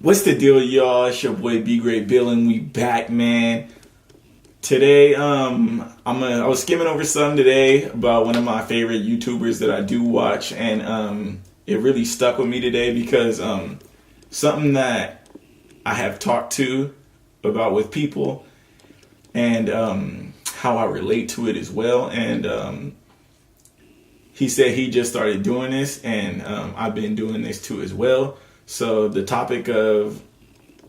What's the deal, y'all? It's your boy B Great Bill, and we back, man. Today, I was skimming over something today about one of my favorite YouTubers that I do watch, and it really stuck with me today because something that I have talked to about with people, and how I relate to it as well. And he said he just started doing this, and I've been doing this too as well. So the topic of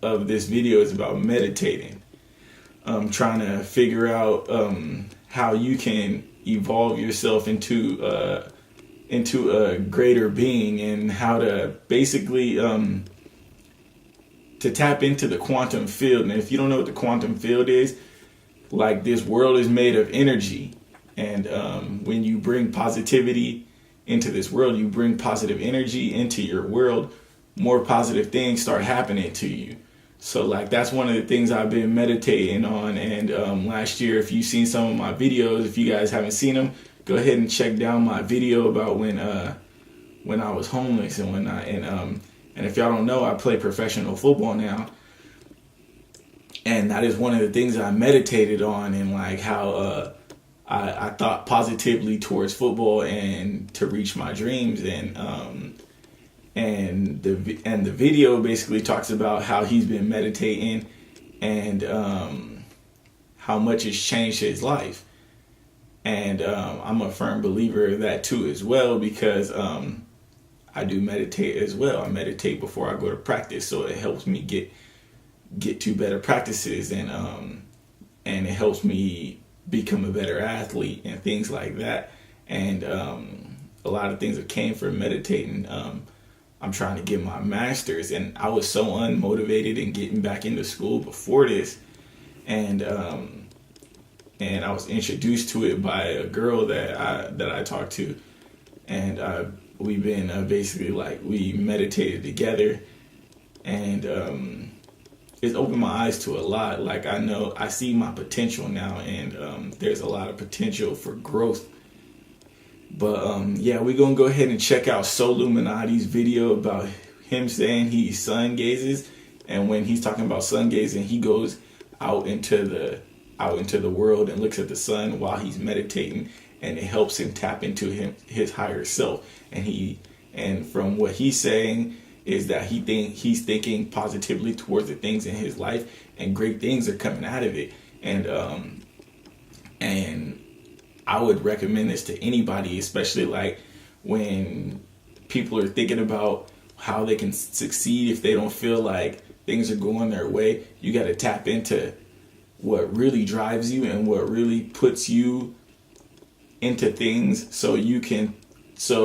this video is about meditating. Trying to figure out how you can evolve yourself into a greater being, and how to basically to tap into the quantum field. And if you don't know what the quantum field is, like, this world is made of energy, and when you bring positivity into this world, you bring positive energy into your world, more positive things start happening to you. So, like, that's one of the things I've been meditating on. And last year, if you've seen some of my videos, if you guys haven't seen them, go ahead and check down my video about when I was homeless and whatnot. And if y'all don't know, I play professional football now, and that is one of the things I meditated on, and like how I thought positively towards football and to reach my dreams. And the video basically talks about how he's been meditating, and how much it's changed his life. And I'm a firm believer of that too as well, because I do meditate as well. I meditate before I go to practice, so it helps me get to better practices, and it helps me become a better athlete and things like that. And a lot of things that came from meditating. I'm trying to get my master's, and I was so unmotivated in getting back into school before this, and I was introduced to it by a girl that I talked to, and we've been basically, like, we meditated together, and it's opened my eyes to a lot. Like, I see my potential now, and there's a lot of potential for growth. But yeah, we're gonna go ahead and check out Solluminati's video about him saying he sun gazes, and when he's talking about sun gazing, he goes out into the world and looks at the sun while he's meditating, and it helps him tap into his higher self. And from what he's saying is that he's thinking positively towards the things in his life, and great things are coming out of it. And I would recommend this to anybody, especially like when people are thinking about how they can succeed if they don't feel like things are going their way. You got to tap into what really drives you and what really puts you into things, so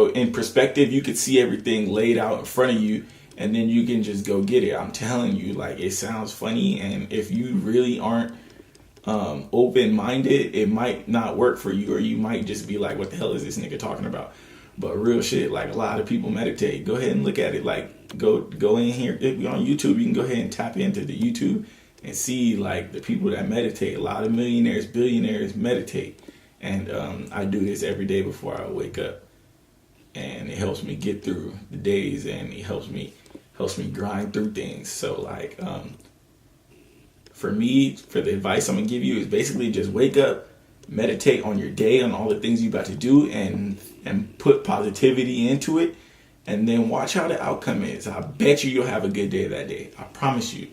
in perspective, you could see everything laid out in front of you, and then you can just go get it. I'm telling you, like, it sounds funny, and if you really aren't open-minded, it might not work for you, or you might just be like, what the hell is this nigga talking about? But real shit, like, a lot of people meditate. Go ahead and look at it. Like, go in here. If you're on YouTube, you can go ahead and tap into the YouTube and see, like, the people that meditate. A lot of millionaires, billionaires meditate. And I do this every day before I wake up, and it helps me get through the days, and it helps me grind through things. So, like, for me, for the advice I'm gonna give you is basically just wake up, meditate on your day, on all the things you about to do, and put positivity into it, and then watch how the outcome is. I bet you'll have a good day that day. I promise you.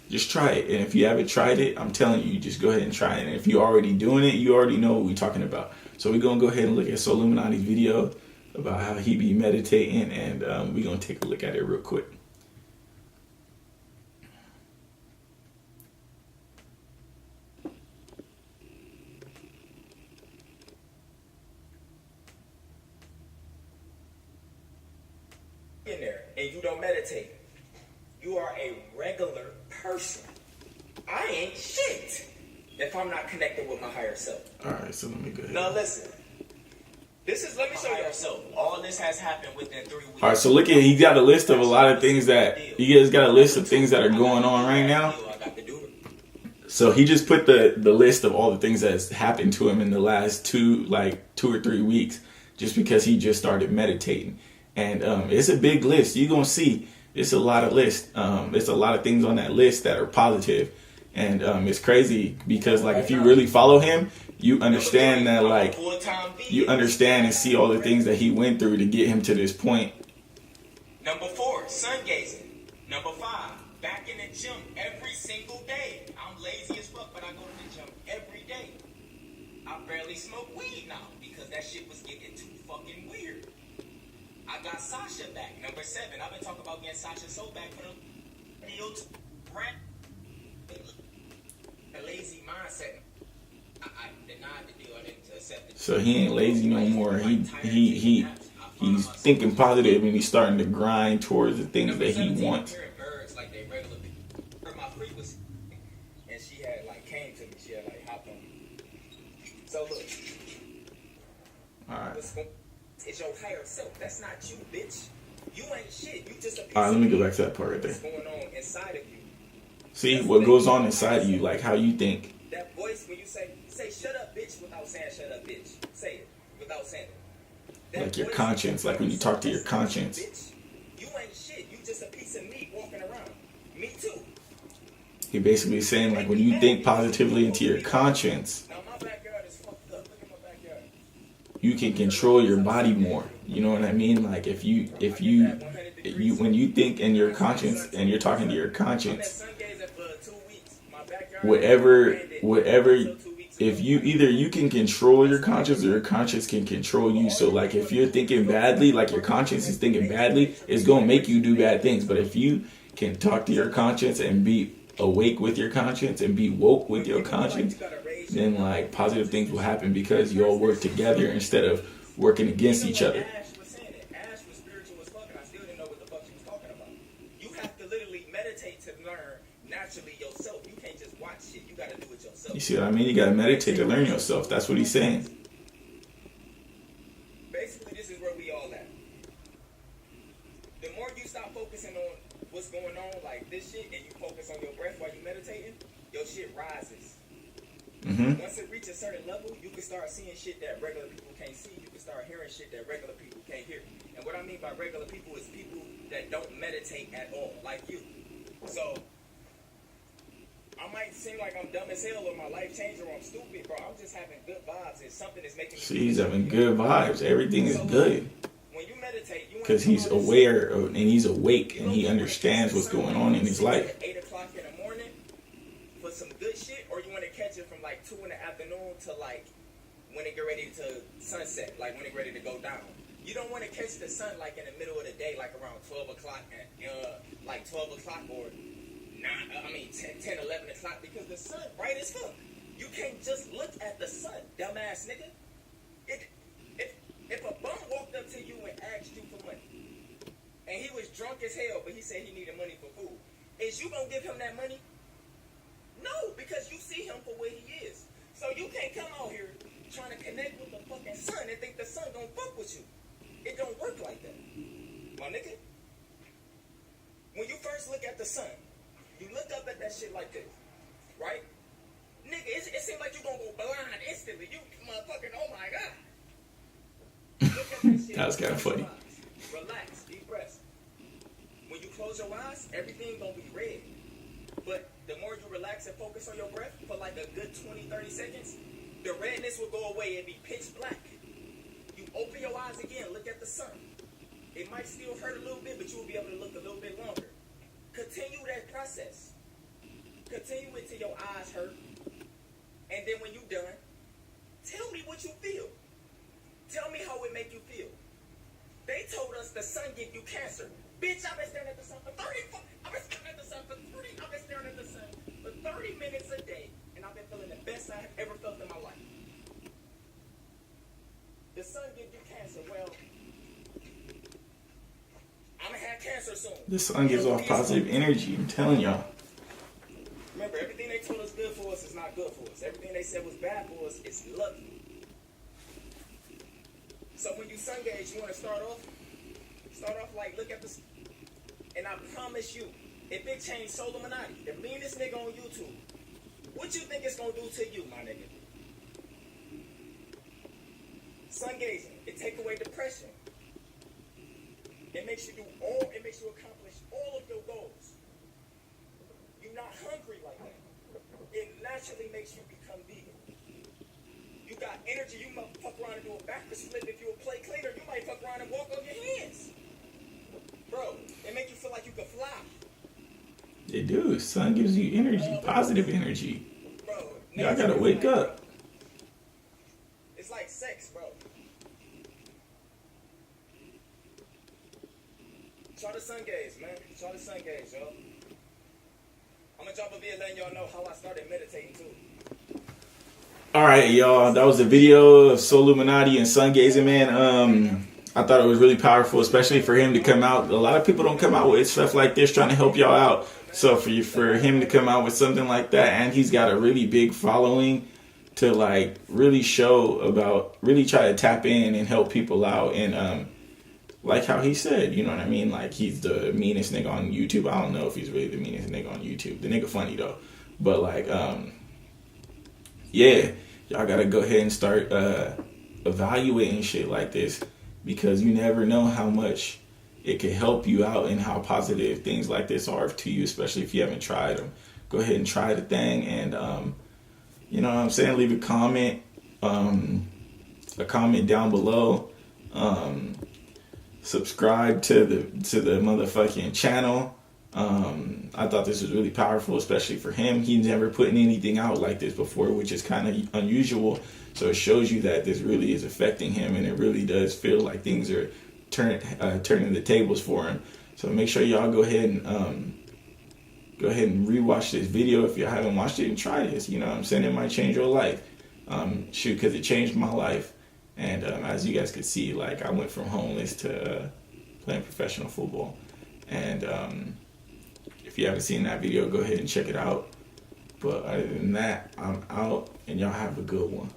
Just try it. And if you haven't tried it, I'm telling you, just go ahead and try it. And if you're already doing it, you already know what we're talking about. So we're gonna go ahead and look at Solluminati's video about how he be meditating, and we're gonna take a look at it real quick. In there and you don't meditate, you are a regular person. I ain't shit if I'm not connected with my higher self. Alright, so let me go ahead. Now listen, let me show you yourself. All this has happened within 3 weeks. Alright, so look at, he got a list of a lot of things that he has got a list of things that are going on right now. So he just put the list of all the things that's happened to him in the last 2 or 3 weeks, just because he just started meditating. And it's a big list. You're going to see it's a lot of lists. It's a lot of things on that list that are positive, and it's crazy because like if you really follow him, you understand that like you understand and see all the things that he went through to get him to this point. Number 4, sun gazing. Number 5, back in the gym every single day. I'm lazy as fuck, but I go to the gym every day. I barely smoke weed now because that shit was getting too fucking weird. I got Sasha back. Number 7, I've been talking about getting Sasha so back for the deal brand. A lazy mindset. I denied the deal. I didn't accept it. So he ain't lazy no more. He's thinking positive and he's starting to grind towards the things that he wants. Birds like they regular people. Heard my frequency, and she had like came to me. She had like hopped on me. So look. All right. It's your higher self. That's not you, bitch. You ain't shit. You just a piece All right, let of me go meat. back to that part right there. What's going on inside of you? See what goes on inside of you, like how you think. That voice when you say shut up, bitch, without saying shut up, bitch. Say it without saying it. That Like your voice conscience, like when you talk to your conscience. Bitch, you ain't shit. You just a piece of meat walking around. Me too. He basically saying like when you think positively into your conscience, Now my backyard is fucked up. Look at my backyard. you can control your body more. You know what I mean? Like if you when you think in your conscience and you're talking to your conscience, whatever if you can control your conscience or your conscience can control you. So like if you're thinking badly, like your conscience is thinking badly, it's gonna make you do bad things. But if you can talk to your conscience and be awake with your conscience and be woke with your conscience, then like positive things will happen because you all work together instead of working against each other. Ash was saying it. Ash was spiritual as fuck, and I still didn't know what the fuck she was talking about. You have to literally meditate to learn naturally yourself. You can't just watch shit. You gotta do it yourself. You see what I mean? You gotta meditate to learn yourself. That's what he's saying. Basically, this is where we all at. The more you stop focusing on what's going on, like this shit, and you focus on your breath while you meditating, your shit rises. Once it reaches a certain level, you can start seeing shit that regular people can't see. You can start hearing shit that regular people can't hear. And what I mean by regular people is people that don't meditate at all, like you. So, I might seem like I'm dumb as hell or my life changed or I'm stupid, bro. I'm just having good vibes and something is making me... See, he's having good vibes. Everything is good. When you meditate, you because he's aware of, and he's awake and he understands what's going on in his life. 8 o'clock in the morning for some good shit, or you want to catch it from like 2 in the afternoon to like when it get ready to sunset, like when it ready to go down. You don't want to catch the sun like in the middle of the day, like around 12 o'clock, like 12 o'clock or 10, 11 o'clock, because the sun bright as fuck. You can't just look at the sun, dumbass nigga. If a bum walked up to you and asked you for money, and he was drunk as hell, but he said he needed money for food, is you gonna give him that money? No, because you see him for what he is. So you can't come out here trying to connect with the fucking sun and think the sun gonna fuck with you. It don't work like that, my nigga. When you first look at the sun, you look up at that shit like this, right? Nigga, it seems like you gonna go blind instantly. You motherfucking, oh my god. That was kind of funny. Relax, deep breaths. When you close your eyes, everything gonna be red. But the more you relax and focus on your breath for like a good 20-30 seconds, the redness will go away and be pitch black. You open your eyes again, look at the sun. It might still hurt a little bit, but you will be able to look a little bit longer. Continue that process. Continue it till your eyes hurt. And then when you're done, tell me what you feel. Tell me how it make you feel. They told us the sun give you cancer. Bitch, I've been staring at the sun for 30 minutes a day, and I've been feeling the best I've ever felt in my life. The sun give you cancer. Well, I'm gonna have cancer soon. The sun gives off positive energy. I'm telling y'all. Remember, everything they told us good for us is not good for us. Everything they said was bad for us is lucky. So when you sun gauge, you want to start off like, look at this. And I promise you, if it changed Solluminati, if me and this nigga on YouTube, what you think it's going to do to you, my nigga? Sun gazing, it take away depression. It makes you accomplish all energy, you might fuck around and do a backwards flip. If you a play cleaner, you might fuck around and walk on your hands. Bro, it make you feel like you can fly. It do. Sun gives you energy, positive energy. Bro, Y'all gotta wake up. It's like sex, bro. Try the sun gaze, man. Try the sun gaze, yo. I'm gonna drop a video letting y'all know how I started meditating too. All right, y'all. That was a video of Solluminati and sun gazing, man. I thought it was really powerful, especially for him to come out. A lot of people don't come out with stuff like this, trying to help y'all out. So for him to come out with something like that, and he's got a really big following to like really show about, really try to tap in and help people out, and like how he said, you know what I mean? Like he's the meanest nigga on YouTube. I don't know if he's really the meanest nigga on YouTube. The nigga funny though, but like yeah, y'all gotta go ahead and start evaluating shit like this, because you never know how much it could help you out and how positive things like this are to you, especially if you haven't tried them. Go ahead and try the thing, and you know what I'm saying? Leave a comment down below. Subscribe to the motherfucking channel. I thought this was really powerful, especially for him. He's never putting anything out like this before, which is kind of unusual. So it shows you that this really is affecting him, and it really does feel like things are turning the tables for him. So make sure y'all go ahead and rewatch this video if you haven't watched it, and try this. You know what I'm saying? It might change your life. Shoot, because it changed my life. And as you guys could see, like I went from homeless to playing professional football. And if you haven't seen that video, go ahead and check it out. But other than that, I'm out, and y'all have a good one.